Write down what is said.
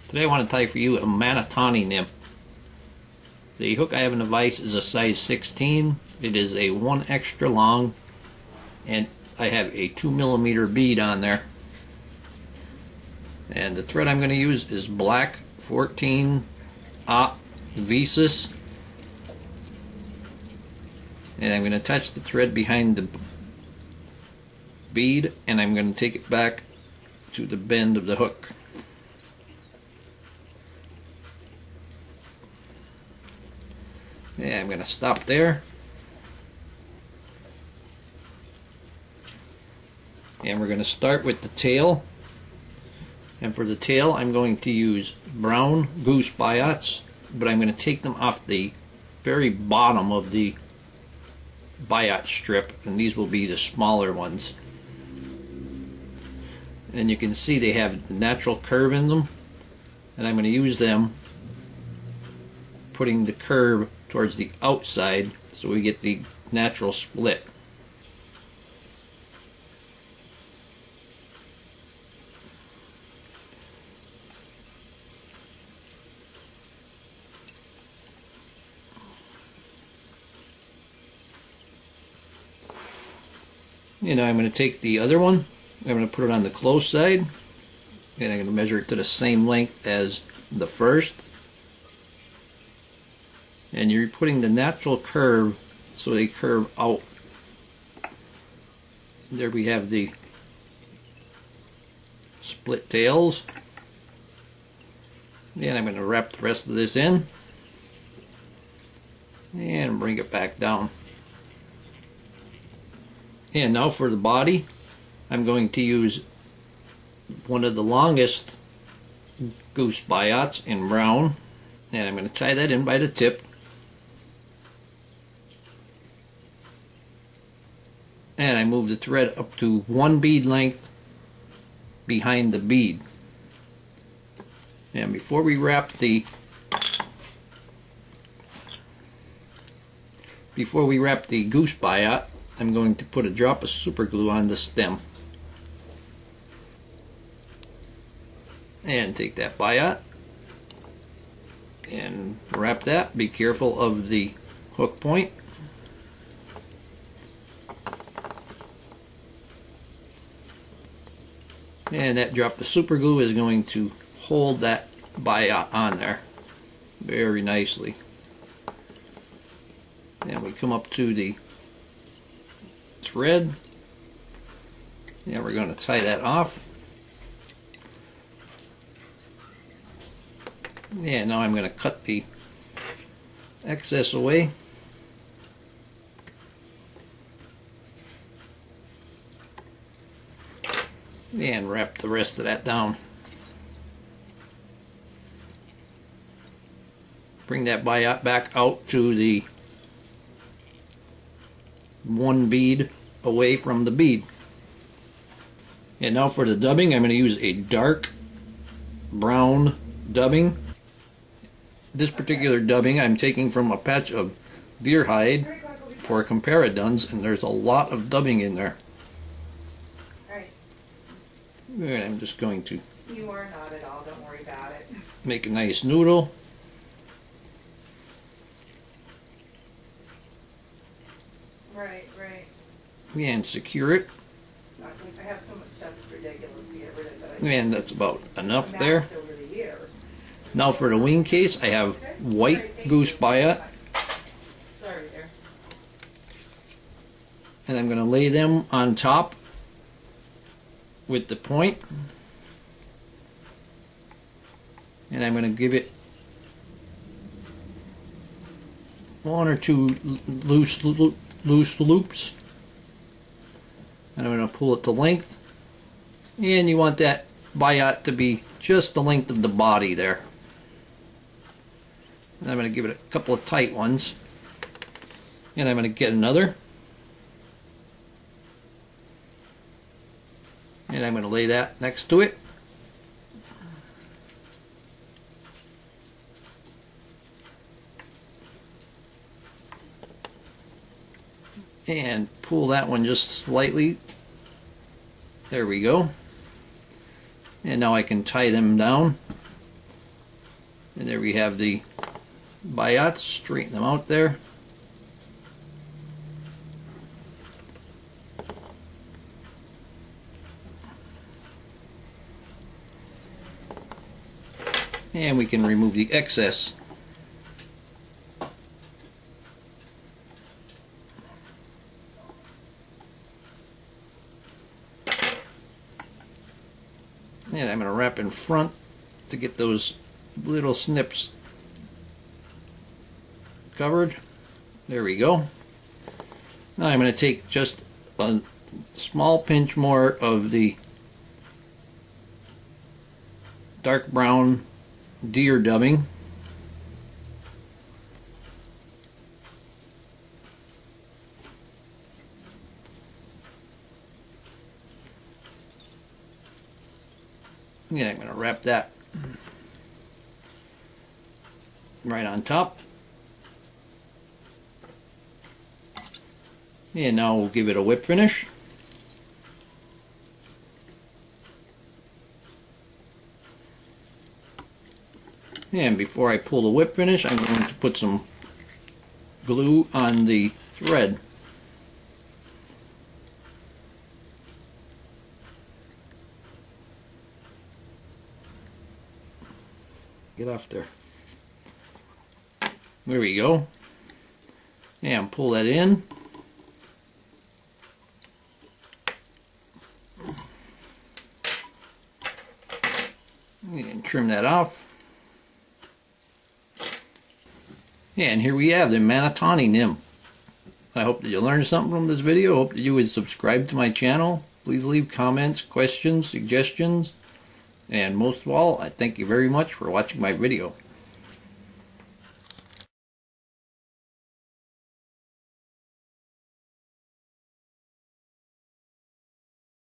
Today I want to tie for you a Manatawany nymph. The hook I have in the vise is a size 16. It is a 1 extra long, and I have a 2mm bead on there. And the thread I'm going to use is black 14 Visas. And I'm going to attach the thread behind the bead, and I'm going to take it back to the bend of the hook. Yeah, I'm going to stop there. And we're going to start with the tail. And for the tail, I'm going to use brown goose biots, but I'm going to take them off the very bottom of the biot strip, and these will be the smaller ones. And you can see they have the natural curve in them, and I'm going to use them putting the curve towards the outside so we get the natural split. You know, I'm going to take the other one, I'm going to put it on the close side, and I'm going to measure it to the same length as the first. And you're putting the natural curve so they curve out. There we have the split tails. And I'm going to wrap the rest of this in and bring it back down. And now for the body, I'm going to use one of the longest goose biots in brown, and I'm going to tie that in by the tip. And I move the thread up to 1 bead length behind the bead. And before we wrap the goose biot, I'm going to put a drop of super glue on the stem. And take that biot and wrap that. Be careful of the hook point. And that drop of super glue is going to hold that biot on there very nicely. And we come up to the thread, and we're going to tie that off. And now I'm going to cut the excess away. And wrap the rest of that down. Bring that biot back out to the 1 bead away from the bead. And now for the dubbing, I'm going to use a dark brown dubbing. This particular dubbing I'm taking from a patch of deer hide for comparadons, and there's a lot of dubbing in there. And I'm just going to You are not at all, don't worry about it. Make a nice noodle. Right. And secure it. I have so much stuff it's ridiculous to get rid of it. And that's about enough there. Over the years. Now for the wing case, I have white goose biot. Sorry there. And I'm going to lay them on top with the point, and I'm going to give it 1 or 2 loose loops, and I'm going to pull it to length, and you want that biot to be just the length of the body there. And I'm going to give it a couple of tight ones, and I'm going to get another. And I'm going to lay that next to it. And pull that one just slightly. There we go. And now I can tie them down. And there we have the biots. Straighten them out there. And we can remove the excess. And I'm going to wrap in front to get those little snips covered. There we go. Now I'm going to take just a small pinch more of the dark brown deer dubbing. Yeah, I'm going to wrap that right on top. And now we'll give it a whip finish. And before I pull the whip finish, I'm going to put some glue on the thread. Get off there. There we go. And pull that in. And trim that off. And here we have the Manatawany nymph. I hope that you learned something from this video. I hope that you would subscribe to my channel. Please leave comments, questions, suggestions. And most of all, I thank you very much for watching my video.